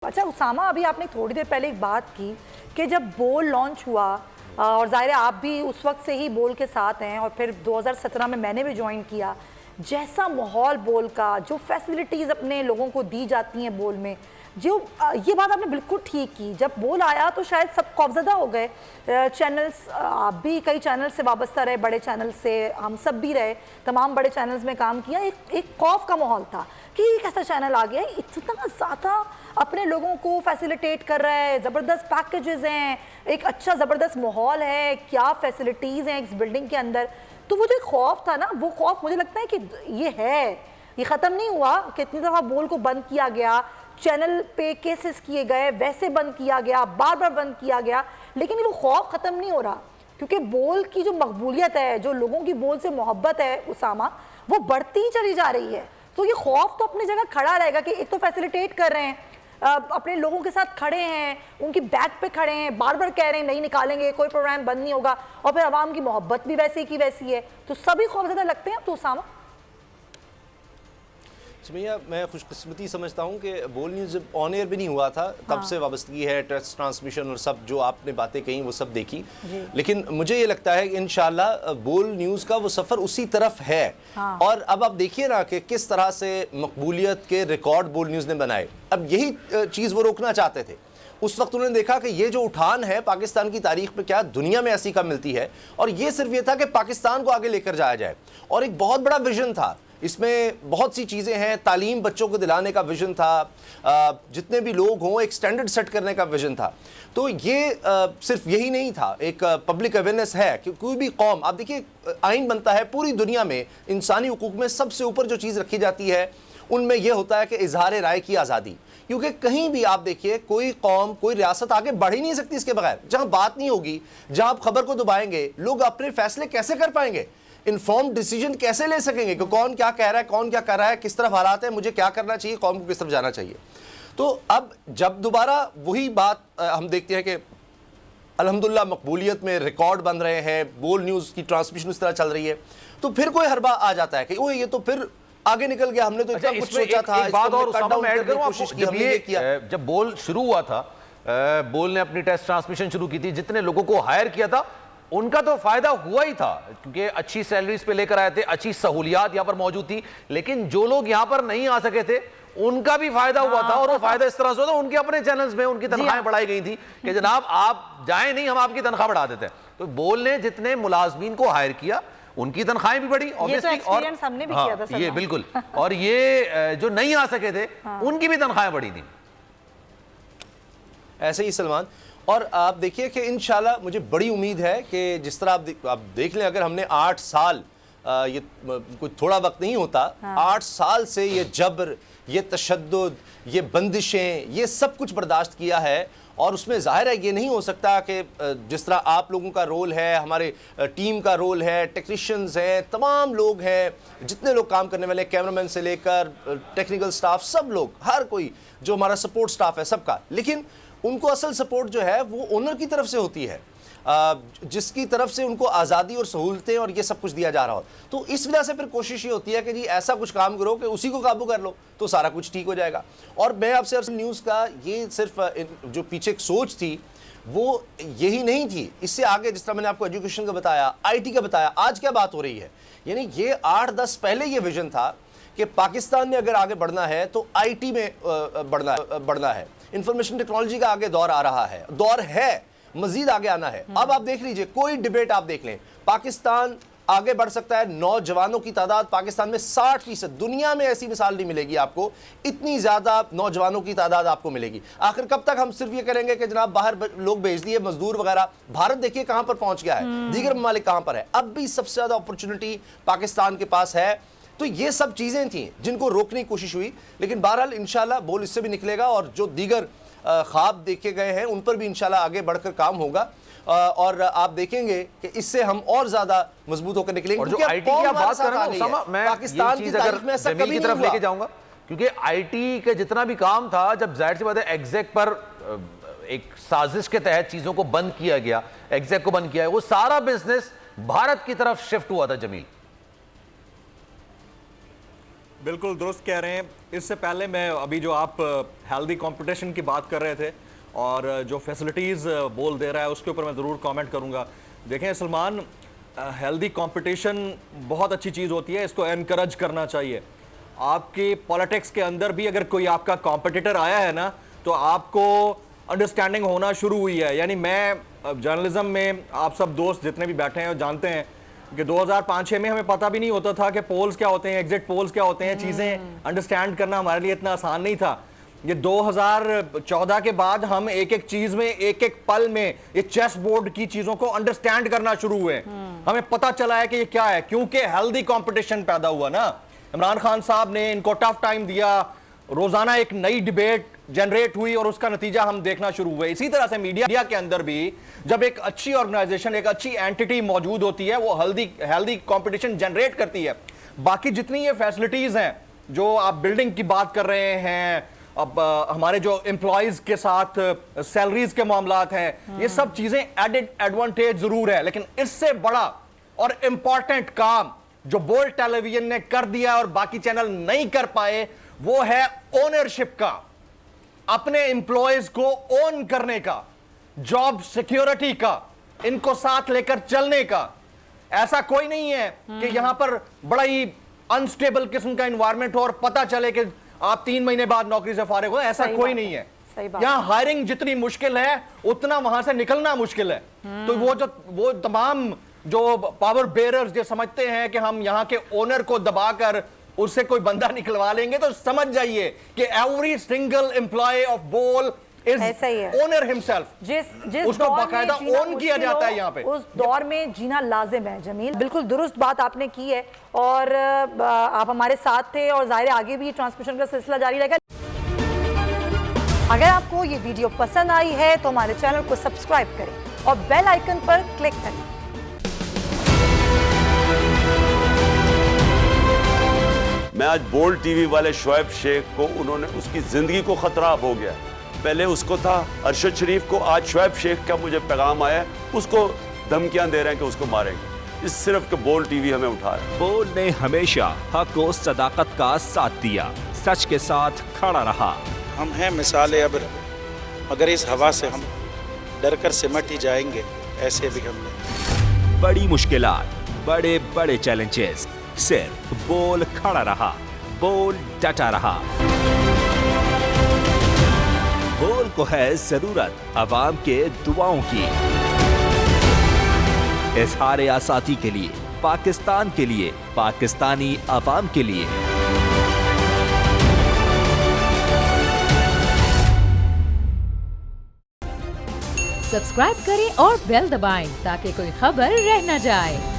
अच्छा उसामा, अभी आपने थोड़ी देर पहले एक बात की कि जब बोल लॉन्च हुआ और जाहिर है आप भी उस वक्त से ही बोल के साथ हैं और फिर 2017 में मैंने भी ज्वाइन किया, जैसा माहौल बोल का, जो फैसिलिटीज़ अपने लोगों को दी जाती हैं बोल में, जो ये बात आपने बिल्कुल ठीक की। जब बोल आया तो शायद सब खौफजदा हो गए। चैनल्स, आप भी कई चैनल से वाबस्ता रहे, बड़े चैनल से, हम सब भी रहे, तमाम बड़े चैनल्स में काम किया। एक खौफ का माहौल था कि एक ऐसा चैनल आ गया इतना ज़्यादा अपने लोगों को फैसिलिटेट कर रहा है, ज़बरदस्त पैकेजेस हैं, एक अच्छा ज़बरदस्त माहौल है, क्या फैसिलिटीज़ हैं इस बिल्डिंग के अंदर। तो वो जो खौफ था ना, वो खौफ मुझे लगता है कि ये ख़त्म नहीं हुआ। कितनी दफ़ा बोल को बंद किया गया, चैनल पे केसेस किए गए, वैसे बंद किया गया, बार बार बंद किया गया, लेकिन वो खौफ ख़त्म नहीं हो रहा क्योंकि बोल की जो मकबूलियत है, जो लोगों की बोल से मोहब्बत है उसामा, वो बढ़ती ही चली जा रही है। तो ये खौफ तो अपनी जगह खड़ा रहेगा कि एक तो फैसिलिटेट कर रहे हैं, अपने लोगों के साथ खड़े हैं, उनकी बैक पे खड़े हैं, बार बार कह रहे हैं नहीं निकालेंगे, कोई प्रोग्राम बंद नहीं होगा, और फिर आवाम की मोहब्बत भी वैसी की वैसी है, तो सभी खौफजदा लगते हैं। तो उसामा, भैया मैं खुशकिस्मती समझता हूँ कि बोल न्यूज़ जब ऑन एयर भी नहीं हुआ था तब से वाबस्तगी है, टेस्ट ट्रांसमिशन और सब जो आपने बातें कही वो सब देखी, लेकिन मुझे ये लगता है कि इंशाल्लाह बोल न्यूज़ का वो सफ़र उसी तरफ है। और अब आप देखिए ना कि किस तरह से मकबूलियत के रिकॉर्ड बोल न्यूज़ ने बनाए। अब यही चीज़ वो रोकना चाहते थे। उस वक्त उन्होंने देखा कि ये जो उठान है पाकिस्तान की तारीख में क्या दुनिया में ऐसी कम मिलती है, और ये सिर्फ ये था कि पाकिस्तान को आगे लेकर जाया जाए, और एक बहुत बड़ा विजन था। इसमें बहुत सी चीज़ें हैं, तालीम बच्चों को दिलाने का विजन था, जितने भी लोग हों एक स्टैंडर्ड सेट करने का विजन था। तो ये सिर्फ यही नहीं था, एक पब्लिक अवेयरनेस है कि कोई भी कौम, आप देखिए आइन बनता है पूरी दुनिया में, इंसानी हुकूक में सबसे ऊपर जो चीज़ रखी जाती है उनमें यह होता है कि इजहार राय की आज़ादी। क्योंकि कहीं भी आप देखिए कोई कौम, कोई रियासत आगे बढ़ ही नहीं सकती इसके बगैर। जहाँ बात नहीं होगी, जहाँ आप खबर को दबाएंगे, लोग अपने फैसले कैसे कर पाएंगे, इन्फॉर्म्ड डिसीजन कैसे ले सकेंगे कि कौन क्या कह रहा है, कौन क्या कर रहा है, किस तरफ हालात है, मुझे क्या करना चाहिए, कौम को किस तरफ जाना चाहिए। तो अब जब दोबारा वही बात हम देखते हैं कि अल्हम्दुलिल्लाह मकबूलियत में रिकॉर्ड बन रहे हैं, बोल न्यूज़ की ट्रांसमिशन इस तरह चल रही है, तो फिर कोई हरबा आ जाता है कि ओए ये तो फिर आगे निकल गया, हमने तो इतना कुछ सोचा था। एक बात और उसामा मैं ऐड करूं आपको, जब बोल शुरू हुआ था, बोल ने अपनी टेस्ट ट्रांसमिशन शुरू की थी, जितने लोगों को हायर किया था उनका तो फायदा हुआ ही था क्योंकि अच्छी सैलरीज पे लेकर आए थे, अच्छी सहूलियात यहां पर मौजूद थी। लेकिन जो लोग यहां पर नहीं आ सके थे उनका भी फायदा हुआ था, और वो फायदा इस तरह से होता, उनके अपने चैनल्स में उनकी तनख्वाहें बढ़ाई गई थी कि जनाब आप जाए नहीं, हम आपकी तनख्वाह बढ़ा देते हैं। तो बोल ने जितने मुलाजमीन को हायर किया उनकी तनख्वाहें भी बढ़ी, ऑब्वियसली, और हमने भी किया था ये बिल्कुल, और ये जो नहीं आ सके थे उनकी भी तनख्वाहें बढ़ी थी। ऐसे ही सलमान, और आप देखिए कि इंशाल्लाह मुझे बड़ी उम्मीद है कि जिस तरह आप देख लें, अगर हमने 8 साल, ये कोई थोड़ा वक्त नहीं होता, 8 साल से ये जबर, ये तशद्दुद, ये बंदिशें, ये सब कुछ बर्दाश्त किया है, और उसमें ज़ाहिर है ये नहीं हो सकता कि जिस तरह आप लोगों का रोल है, हमारे टीम का रोल है, टेक्नीशियंस हैं, तमाम लोग हैं, जितने लोग काम करने वाले, कैमरामैन से लेकर टेक्निकल स्टाफ, सब लोग, हर कोई जो हमारा सपोर्ट स्टाफ है सबका, लेकिन उनको असल सपोर्ट जो है वो ओनर की तरफ से होती है, जिसकी तरफ से उनको आज़ादी और सहूलतें और ये सब कुछ दिया जा रहा हो। तो इस वजह से फिर कोशिश ये होती है कि जी ऐसा कुछ काम करो कि उसी को काबू कर लो तो सारा कुछ ठीक हो जाएगा। और मैं आपसे असल न्यूज़ का ये सिर्फ जो पीछे एक सोच थी वो यही नहीं थी, इससे आगे जिस तरह मैंने आपको एजुकेशन का बताया, IT का बताया, आज क्या बात हो रही है, यानी ये 8-10 पहले ये विजन था कि पाकिस्तान में अगर आगे बढ़ना है तो IT में बढ़ना है, इंफॉर्मेशन टेक्नोलॉजी का आगे दौर आ रहा है, दौर है, मजीद आगे आना है। अब आप देख लीजिए, कोई डिबेट आप देख लें, पाकिस्तान आगे बढ़ सकता है, नौजवानों की तादाद पाकिस्तान में 60%, दुनिया में ऐसी मिसाल नहीं मिलेगी आपको, इतनी ज्यादा नौजवानों की तादाद आपको मिलेगी। आखिर कब तक हम सिर्फ ये करेंगे कि जनाब बाहर लोग भेज दिए, मजदूर वगैरह, भारत देखिए कहां पर पहुंच गया है, दीगर ममालिक कहां पर है, अब भी सबसे ज्यादा अपॉर्चुनिटी पाकिस्तान के पास है। तो ये सब चीजें थी जिनको रोकने की कोशिश हुई, लेकिन बहरहाल इंशाल्लाह बोल इससे भी निकलेगा, और जो दीगर ख्वाब देखे गए हैं उन पर भी इंशाल्लाह आगे बढ़कर काम होगा, और आप देखेंगे कि इससे हम और ज्यादा मजबूत होकर निकलेंगे। और जो IT की आप बात कर रहे हैं उसामा, मैं पाकिस्तान की तारीख में ऐसा कभी की तरफ लेके जाऊंगा, क्योंकि IT के जितना भी काम था, जब जाहिर सी बात है एग्जैक पर एक साजिश के तहत चीजों को बंद किया गया, एग्जैक को बंद किया है, वो सारा बिजनेस भारत की तरफ शिफ्ट हुआ था। जमील, बिल्कुल दुरुस्त कह रहे हैं। इससे पहले मैं अभी जो आप हेल्दी कंपटीशन की बात कर रहे थे और जो फैसिलिटीज़ बोल दे रहा है उसके ऊपर मैं ज़रूर कमेंट करूंगा। देखें सलमान, हेल्दी कंपटीशन बहुत अच्छी चीज़ होती है, इसको एनकरेज करना चाहिए। आपकी पॉलिटिक्स के अंदर भी अगर कोई आपका कॉम्पिटिटर आया है ना, तो आपको अंडरस्टैंडिंग होना शुरू हुई है। यानी मैं जर्नलिज्म में, आप सब दोस्त जितने भी बैठे हैं जानते हैं कि 2005-6 में हमें पता भी नहीं होता था कि पोल्स क्या होते हैं, एग्जिट पोल्स क्या होते हैं। चीज़ें अंडरस्टैंड करना हमारे लिए इतना आसान नहीं था। ये 2014 के बाद हम एक एक चीज में, एक एक पल में ये चेस बोर्ड की चीजों को अंडरस्टैंड करना शुरू हुए। हमें पता चला है कि ये क्या है, क्योंकि हेल्दी कंपटीशन पैदा हुआ ना। इमरान खान साहब ने इनको टफ टाइम दिया, रोजाना एक नई डिबेट जनरेट हुई और उसका नतीजा हम देखना शुरू हुए। इसी तरह से मीडिया के अंदर भी जब एक अच्छी ऑर्गेनाइजेशन, एक अच्छी एंटिटी मौजूद होती है, वो हेल्दी कंपटीशन जनरेट करती है। बाकी जितनी ये फैसिलिटीज हैं, जो आप बिल्डिंग की बात कर रहे हैं, अब हमारे जो एम्प्लॉयज के साथ सैलरीज के मामलात हैं, ये सब चीजें एडेड एडवांटेज जरूर है। लेकिन इससे बड़ा और इंपॉर्टेंट काम जो बोल्ड टेलीविजन ने कर दिया और बाकी चैनल नहीं कर पाए, वो है ओनरशिप का, अपने एम्प्लॉयज को ओन करने का, जॉब सिक्योरिटी का, इनको साथ लेकर चलने का। ऐसा कोई नहीं है कि यहां पर बड़ा ही अनस्टेबल किस्म का एनवायरनमेंट हो और पता चले कि आप 3 महीने बाद नौकरी से फारिग हो। ऐसा कोई नहीं है। यहां हायरिंग जितनी मुश्किल है, उतना वहां से निकलना मुश्किल है। तो वो तमाम जो पावर बेयरर्स जो समझते हैं कि हम यहां के ओनर को दबाकर उससे कोई बंदा निकलवा लेंगे, तो समझ जाइए कि एवरी सिंगल एम्प्लॉय ऑफ बोल इज ओनर हिमसेल्फ। जिस उसको बाकायदा ओन किया जाता है यहाँ पे। उस दौर में जीना लाजिम है। जमील, बिल्कुल दुरुस्त बात आपने की है और आप हमारे साथ थे और जाहिर आगे भी ट्रांसमिशन का सिलसिला जारी रहेगा। अगर आपको ये वीडियो पसंद आई है तो हमारे चैनल को सब्सक्राइब करें और बेल आइकन पर क्लिक करें। मैं आज बोल्ड टीवी वाले शोएब शेख को, उन्होंने उसकी जिंदगी को खतरा अब हो गया। पहले उसको था अरशद शरीफ को, आज शोएब शेख का मुझे पैगाम आया, उसको धमकियां दे रहे हैं कि उसको मारेंगे। इस सिर्फ के बोल्ड टीवी हमें उठा रहा है। बोल्ड ने हमेशा हक और सदाकत का साथ दिया, सच के साथ खड़ा रहा। हम हैं मिसाल अब्र, मगर इस हवा से हम डर कर सिमट ही जाएंगे, ऐसे भी हमने। बड़ी मुश्किलात, बड़े बड़े चैलेंजेस, सिर्फ बोल खड़ा रहा, बोल डटा रहा। बोल को है जरूरत अवाम के दुआओं की। इजहार आसाती के लिए, पाकिस्तान के लिए, पाकिस्तानी अवाम के लिए। सब्सक्राइब करें और बेल दबाएं ताकि कोई खबर रह न जाए।